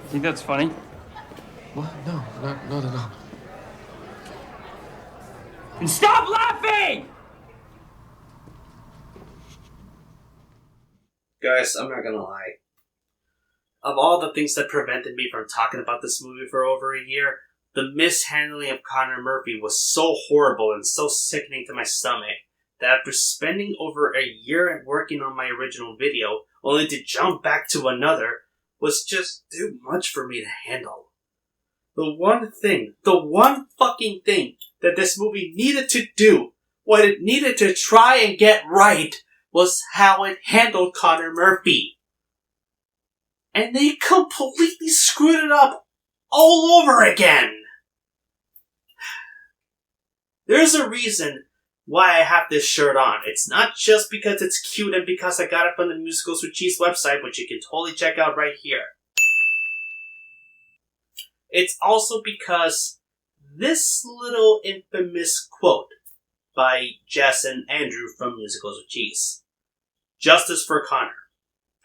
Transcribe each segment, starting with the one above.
Think that's funny? What? No, not at all. And stop laughing! Guys, I'm not gonna lie. Of all the things that prevented me from talking about this movie for over a year, the mishandling of Connor Murphy was so horrible and so sickening to my stomach that after spending over a year working on my original video, only to jump back to another, was just too much for me to handle. The one fucking thing that this movie needed to do, what it needed to try and get right, was how it handled Connor Murphy. And they completely screwed it up all over again. There's a reason why I have this shirt on. It's not just because it's cute and because I got it from the Musicals with Cheese website, which you can totally check out right here. It's also because this little infamous quote by Jess and Andrew from Musicals with Cheese. Justice for Connor.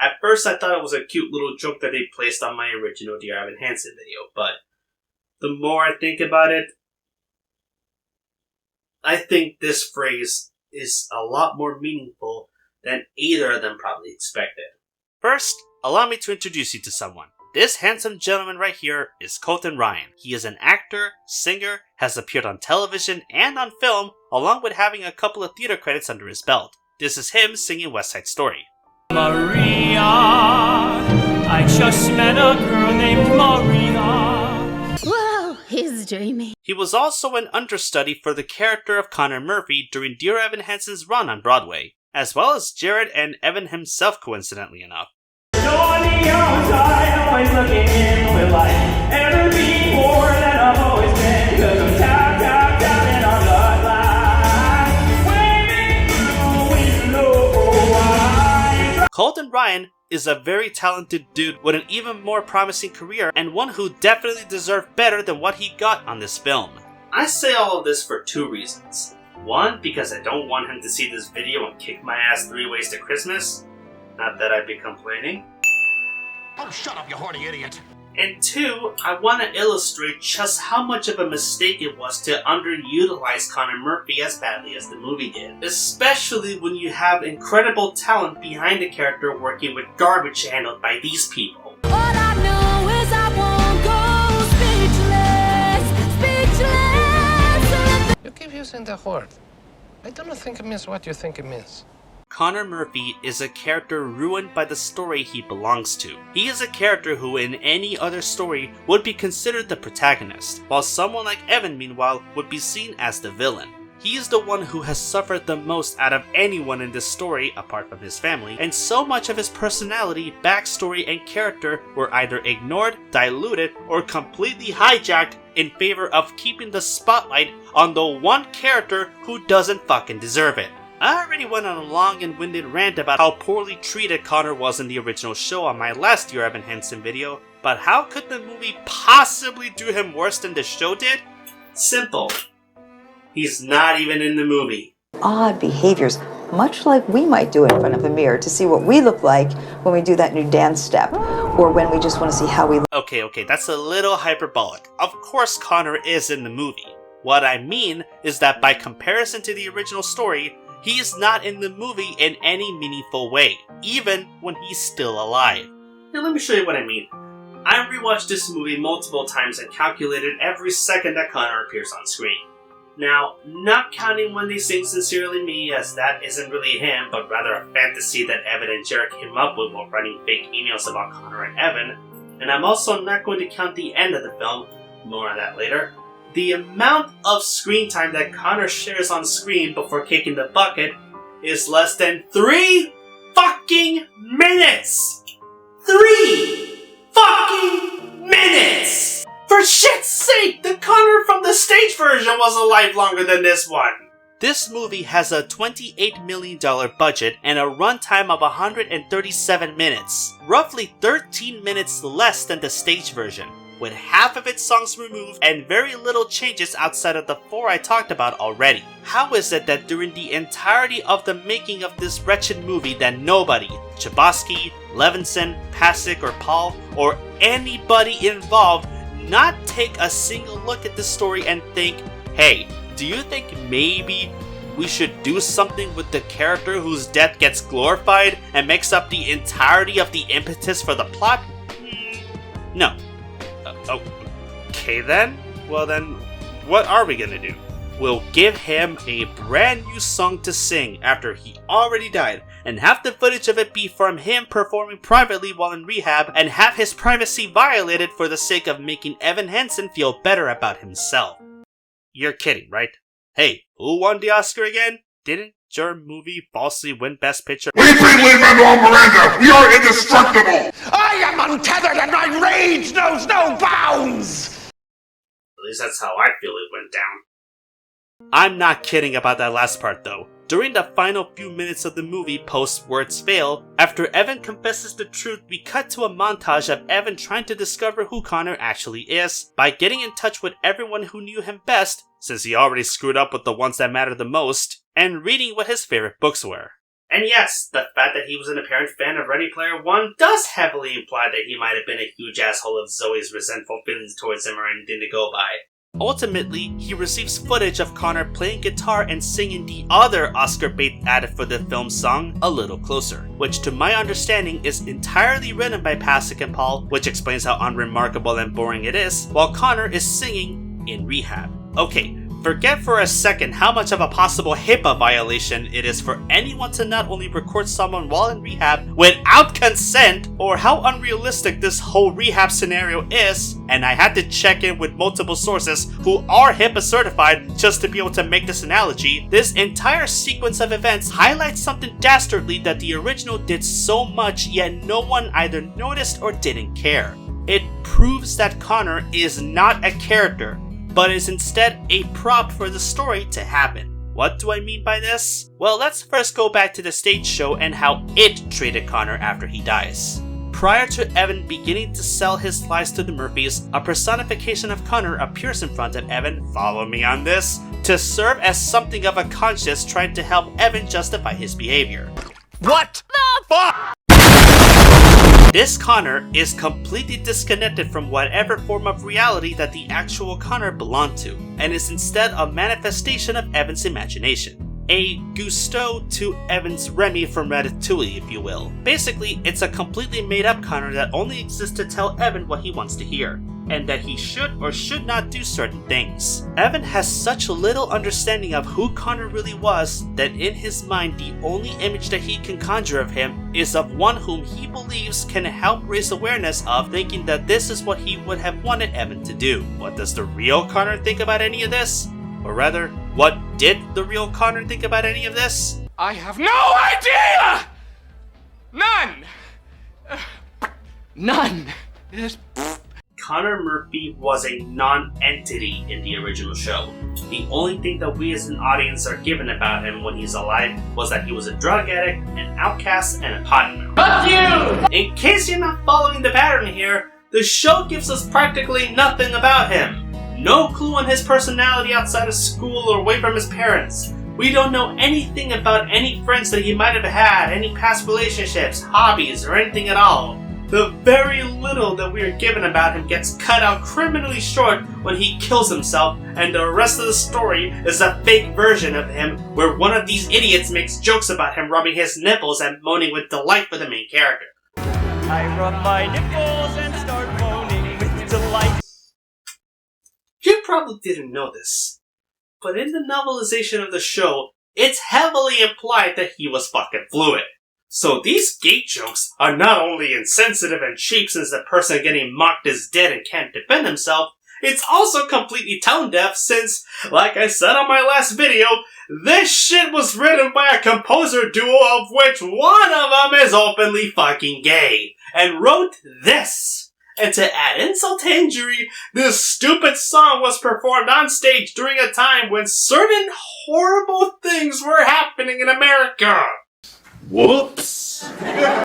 At first I thought it was a cute little joke that they placed on my original Dear Evan Hansen video, but the more I think about it, I think this phrase is a lot more meaningful than either of them probably expected. First, allow me to introduce you to someone. This handsome gentleman right here is Colton Ryan. He is an actor, singer, has appeared on television and on film, along with having a couple of theater credits under his belt. This is him singing West Side Story. Maria, I just met a girl named Maria. Whoa, he's dreamy. He was also an understudy for the character of Connor Murphy during Dear Evan Hansen's run on Broadway, as well as Jared and Evan himself, coincidentally enough. On the outside, always looking in, will I ever be more than I've always been? 'Cause I'm tapping on the line, waving through window. Colton Ryan is a very talented dude with an even more promising career and one who definitely deserved better than what he got on this film. I say all of this for two reasons. One, because I don't want him to see this video and kick my ass 3 ways to Christmas. Not that I'd be complaining. Oh, shut up, you horny idiot. And two, I want to illustrate just how much of a mistake it was to underutilize Connor Murphy as badly as the movie did. Especially when you have incredible talent behind the character working with garbage handled by these people. All I know is I won't go speechless. You keep using the word. I don't think it means what you think it means. Connor Murphy is a character ruined by the story he belongs to. He is a character who in any other story would be considered the protagonist, while someone like Evan, meanwhile, would be seen as the villain. He is the one who has suffered the most out of anyone in this story apart from his family, and so much of his personality, backstory, and character were either ignored, diluted, or completely hijacked in favor of keeping the spotlight on the one character who doesn't fucking deserve it. I already went on a long and winded rant about how poorly treated Connor was in the original show on my last Dear Evan Hansen video, but how could the movie possibly do him worse than the show did? Simple. He's not even in the movie. Odd behaviors, much like we might do in front of a mirror to see what we look like when we do that new dance step, or when we just want to see how we look. Okay, that's a little hyperbolic. Of course Connor is in the movie. What I mean is that by comparison to the original story, he is not in the movie in any meaningful way, even when he's still alive. Now let me show you what I mean. I rewatched this movie multiple times and calculated every second that Connor appears on screen. Now, not counting when they sing Sincerely Me, as that isn't really him, but rather a fantasy that Evan and Jared came up with while writing fake emails about Connor and Evan, and I'm also not going to count the end of the film, more on that later. The amount of screen time that Connor shares on screen before kicking the bucket is less than 3 fucking minutes! 3 fucking minutes! For shit's sake, the Connor from the stage version was alive longer than this one! This movie has a $28 million budget and a runtime of 137 minutes, roughly 13 minutes less than the stage version. with half of its songs removed and very little changes outside of the 4 I talked about already. How is it that during the entirety of the making of this wretched movie that nobody, Chbosky, Levinson, Pasek, or Paul, or anybody involved, not take a single look at this story and think, hey, do you think maybe we should do something with the character whose death gets glorified and makes up the entirety of the impetus for the plot? No. Okay then? Well then, what are we gonna do? We'll give him a brand new song to sing after he already died, and have the footage of it be from him performing privately while in rehab, and have his privacy violated for the sake of making Evan Hansen feel better about himself. You're kidding, right? Hey, who won the Oscar again? Didn't your movie falsely win Best Picture? We bring Lin-Manuel Miranda! We are indestructible! I am untethered and my rage knows no bounds! At least that's how I feel it went down. I'm not kidding about that last part though. During the final few minutes of the movie post Words Fail, after Evan confesses the truth, we cut to a montage of Evan trying to discover who Connor actually is by getting in touch with everyone who knew him best, since he already screwed up with the ones that mattered the most, and reading what his favorite books were. And yes, the fact that he was an apparent fan of Ready Player One does heavily imply that he might have been a huge asshole of Zoe's resentful feelings towards him or anything to go by. Ultimately, he receives footage of Connor playing guitar and singing the other Oscar bait added for the film song, A Little Closer, which to my understanding is entirely written by Pasek and Paul, which explains how unremarkable and boring it is, while Connor is singing in rehab. Okay, forget for a second how much of a possible HIPAA violation it is for anyone to not only record someone while in rehab without consent, or how unrealistic this whole rehab scenario is, and I had to check in with multiple sources who are HIPAA certified just to be able to make this analogy. This entire sequence of events highlights something dastardly that the original did so much yet no one either noticed or didn't care. It proves that Connor is not a character, but is instead a prop for the story to happen. What do I mean by this? Well, let's first go back to the stage show and how it treated Connor after he dies. Prior to Evan beginning to sell his lies to the Murphys, a personification of Connor appears in front of Evan, follow me on this, to serve as something of a conscience trying to help Evan justify his behavior. What the fuck? This Connor is completely disconnected from whatever form of reality that the actual Connor belonged to, and is instead a manifestation of Evan's imagination. A Gusteau to Evan's Remy from Ratatouille, if you will. Basically, it's a completely made up Connor that only exists to tell Evan what he wants to hear, and that he should or should not do certain things. Evan has such little understanding of who Connor really was that in his mind the only image that he can conjure of him is of one whom he believes can help raise awareness of, thinking that this is what he would have wanted Evan to do. What does the real Connor think about any of this? Or rather, what did the real Connor think about any of this? I have no idea! None! None! Connor Murphy was a non-entity in the original show. The only thing that we as an audience are given about him when he's alive was that he was a drug addict, an outcast, and a potty mouth. In case you're not following the pattern here, the show gives us practically nothing about him. No clue on his personality outside of school or away from his parents. We don't know anything about any friends that he might have had, any past relationships, hobbies, or anything at all. The very little that we are given about him gets cut out criminally short when he kills himself, and the rest of the story is a fake version of him where one of these idiots makes jokes about him rubbing his nipples and moaning with delight for the main character. I rub my nipples and start moaning with delight. You probably didn't know this, but in the novelization of the show, it's heavily implied that he was fucking fluid. So these gay jokes are not only insensitive and cheap since the person getting mocked is dead and can't defend himself, it's also completely tone deaf since, like I said on my last video, this shit was written by a composer duo of which one of them is openly fucking gay, and wrote this. And to add insult to injury, this stupid song was performed on stage during a time when certain horrible things were happening in America. Whoops!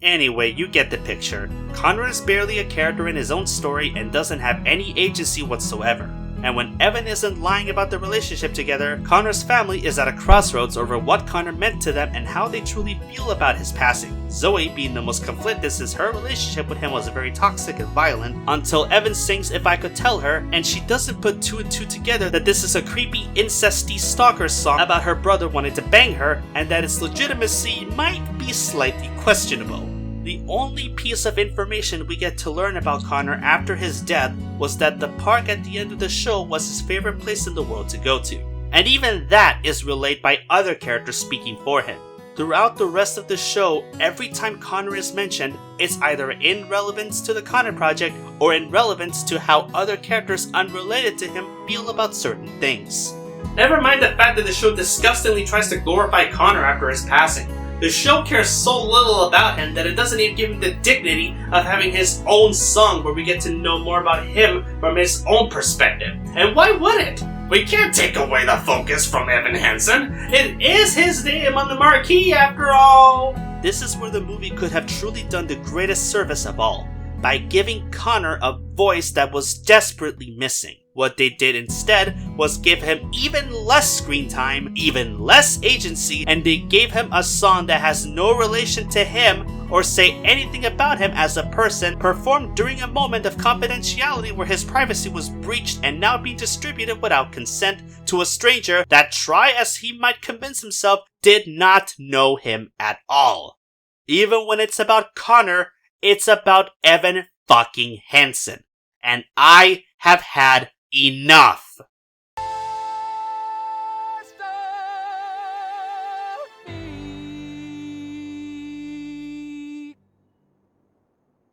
Anyway, you get the picture. Connor is barely a character in his own story and doesn't have any agency whatsoever. And when Evan isn't lying about the relationship together, Connor's family is at a crossroads over what Connor meant to them and how they truly feel about his passing. Zoe being the most conflicted since her relationship with him was very toxic and violent, until Evan sings If I Could Tell Her, and she doesn't put two and two together that this is a creepy incesty stalker song about her brother wanting to bang her, and that its legitimacy might be slightly questionable. The only piece of information we get to learn about Connor after his death was that the park at the end of the show was his favorite place in the world to go to. And even that is relayed by other characters speaking for him. Throughout the rest of the show, every time Connor is mentioned, it's either in relevance to the Connor Project or in relevance to how other characters unrelated to him feel about certain things. Never mind the fact that the show disgustingly tries to glorify Connor after his passing. The show cares so little about him that it doesn't even give him the dignity of having his own song where we get to know more about him from his own perspective. And why would it? We can't take away the focus from Evan Hansen. It is his name on the marquee after all. This is where the movie could have truly done the greatest service of all, by giving Connor a voice that was desperately missing. What they did instead was give him even less screen time, even less agency, and they gave him a song that has no relation to him or say anything about him as a person, performed during a moment of confidentiality where his privacy was breached and now being distributed without consent to a stranger that, try as he might convince himself, did not know him at all. Even when it's about Connor, it's about Evan fucking Hansen. And I have had enough.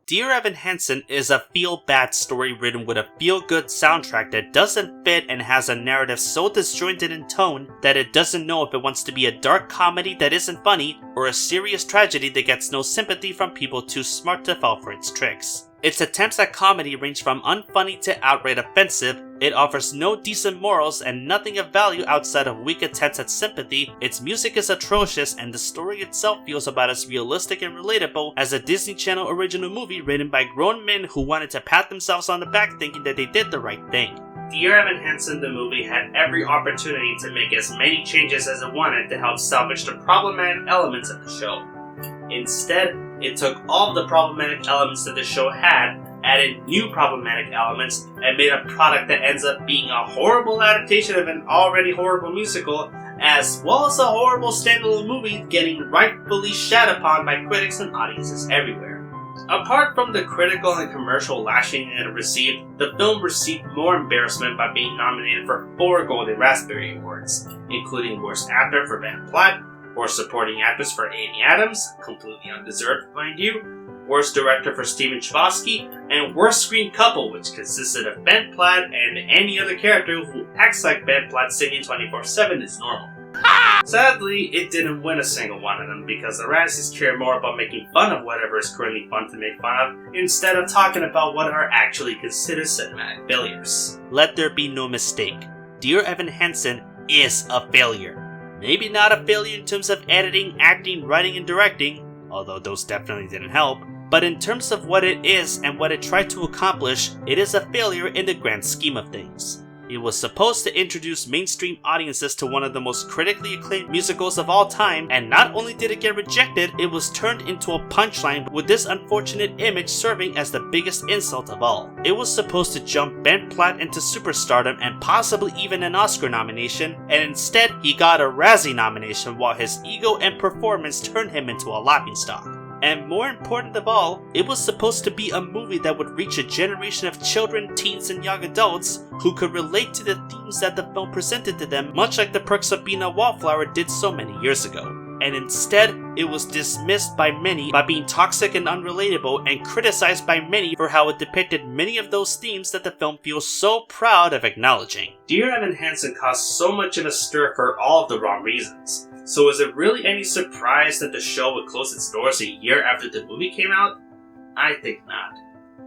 Dear Evan Hansen is a feel-bad story written with a feel-good soundtrack that doesn't fit and has a narrative so disjointed in tone that it doesn't know if it wants to be a dark comedy that isn't funny or a serious tragedy that gets no sympathy from people too smart to fall for its tricks. Its attempts at comedy range from unfunny to outright offensive. It offers no decent morals and nothing of value outside of weak attempts at sympathy. Its music is atrocious, and the story itself feels about as realistic and relatable as a Disney Channel original movie written by grown men who wanted to pat themselves on the back thinking that they did the right thing. Dear Evan Hansen, the movie, had every opportunity to make as many changes as it wanted to help salvage the problematic elements of the show. Instead, it took all the problematic elements that the show had, added new problematic elements, and made a product that ends up being a horrible adaptation of an already horrible musical, as well as a horrible standalone movie getting rightfully shat upon by critics and audiences everywhere. Apart from the critical and commercial lashing it received, the film received more embarrassment by being nominated for 4 Golden Raspberry Awards, including Worst Actor for Ben Platt, Worst Supporting Actress for Amy Adams, completely undeserved, mind you, Worst Director for Steven Chbosky, and Worst Screen Couple, which consisted of Ben Platt and any other character who acts like Ben Platt singing 24/7 is normal. Sadly, it didn't win a single one of them because the Razzies care more about making fun of whatever is currently fun to make fun of, instead of talking about what are actually considered cinematic failures. Let there be no mistake, Dear Evan Hansen is a failure. Maybe not a failure in terms of editing, acting, writing, and directing, although those definitely didn't help, but in terms of what it is and what it tried to accomplish, it is a failure in the grand scheme of things. It was supposed to introduce mainstream audiences to one of the most critically acclaimed musicals of all time, and not only did it get rejected, it was turned into a punchline, with this unfortunate image serving as the biggest insult of all. It was supposed to jump Ben Platt into superstardom and possibly even an Oscar nomination, and instead he got a Razzie nomination while his ego and performance turned him into a laughingstock. And more important of all, it was supposed to be a movie that would reach a generation of children, teens, and young adults who could relate to the themes that the film presented to them, much like The Perks of Being a Wallflower did so many years ago. And instead, it was dismissed by many by being toxic and unrelatable, and criticized by many for how it depicted many of those themes that the film feels so proud of acknowledging. Dear Evan Hansen caused so much of a stir for all of the wrong reasons. So is it really any surprise that the show would close its doors a year after the movie came out? I think not.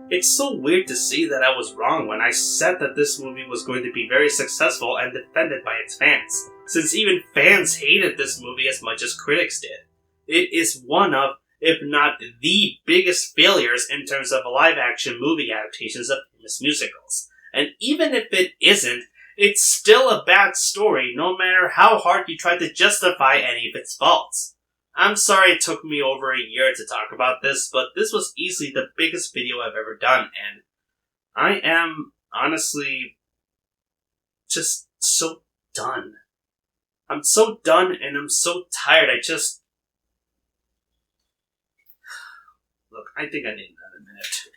It's so weird to see that I was wrong when I said that this movie was going to be very successful and defended by its fans, since even fans hated this movie as much as critics did. it is one of, if not the biggest failures in terms of live-action movie adaptations of famous musicals. And even if it isn't, it's still a bad story no matter how hard you try to justify any of its faults. I'm sorry it took me over a year to talk about this, but this was easily the biggest video I've ever done, and I am, honestly, just so done. I'm so done and I'm so tired. Look, I think I need another minute.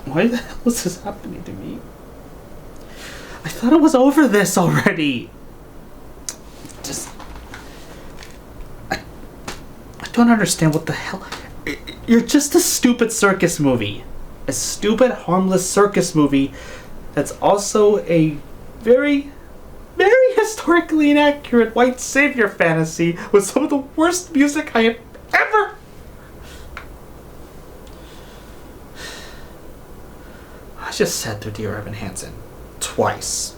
Why the hell is this happening to me? I thought it was over this already. I don't understand what the hell. You're just a stupid circus movie. A stupid, harmless circus movie that's also a very, very historically inaccurate white savior fantasy with some of the worst music I have ever. I just said to Dear Evan Hansen twice.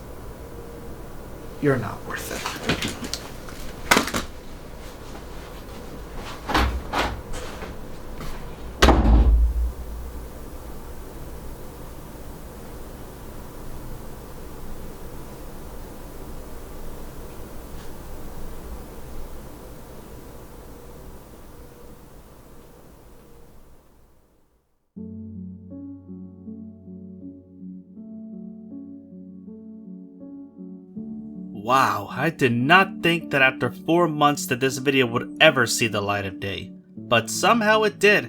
You're not worth it. Wow, I did not think that after 4 months that this video would ever see the light of day. But somehow it did,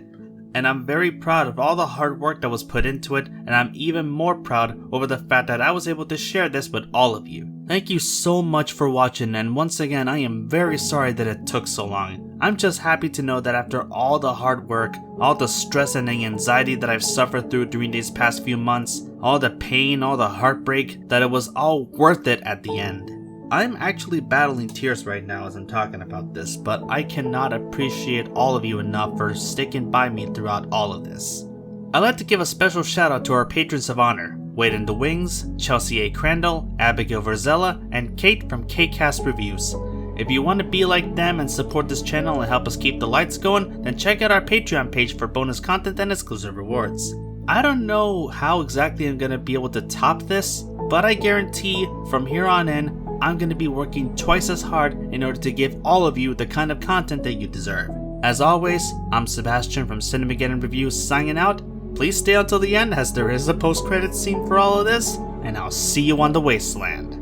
and I'm very proud of all the hard work that was put into it, and I'm even more proud over the fact that I was able to share this with all of you. Thank you so much for watching, and once again I am very sorry that it took so long. I'm just happy to know that after all the hard work, all the stress and the anxiety that I've suffered through during these past few months, all the pain, all the heartbreak, that it was all worth it at the end. I'm actually battling tears right now as I'm talking about this, but I cannot appreciate all of you enough for sticking by me throughout all of this. I'd like to give a special shout out to our patrons of honor, Wade in the Wings, Chelsea A. Crandall, Abigail Verzella, and Kate from KCast Reviews. If you want to be like them and support this channel and help us keep the lights going, then check out our Patreon page for bonus content and exclusive rewards. I don't know how exactly I'm going to be able to top this, but I guarantee from here on in, I'm going to be working twice as hard in order to give all of you the kind of content that you deserve. As always, I'm Sebastian from Cinemageddon Reviews signing out. Please stay until the end as there is a post-credits scene for all of this, and I'll see you on the wasteland.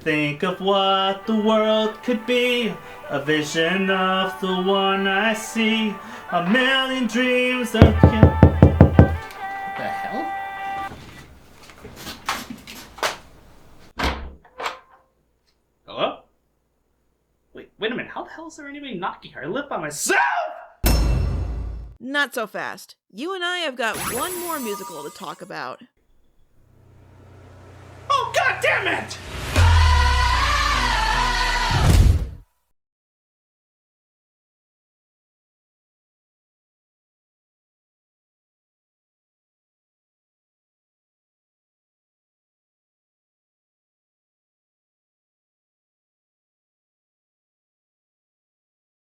Think of what the world could be, a vision of the one I see, a million dreams of you. What the hell? Hello? Wait a minute, how the hell is there anybody knocking here? I live by myself! Not so fast. You and I have got one more musical to talk about. Oh, god damn it!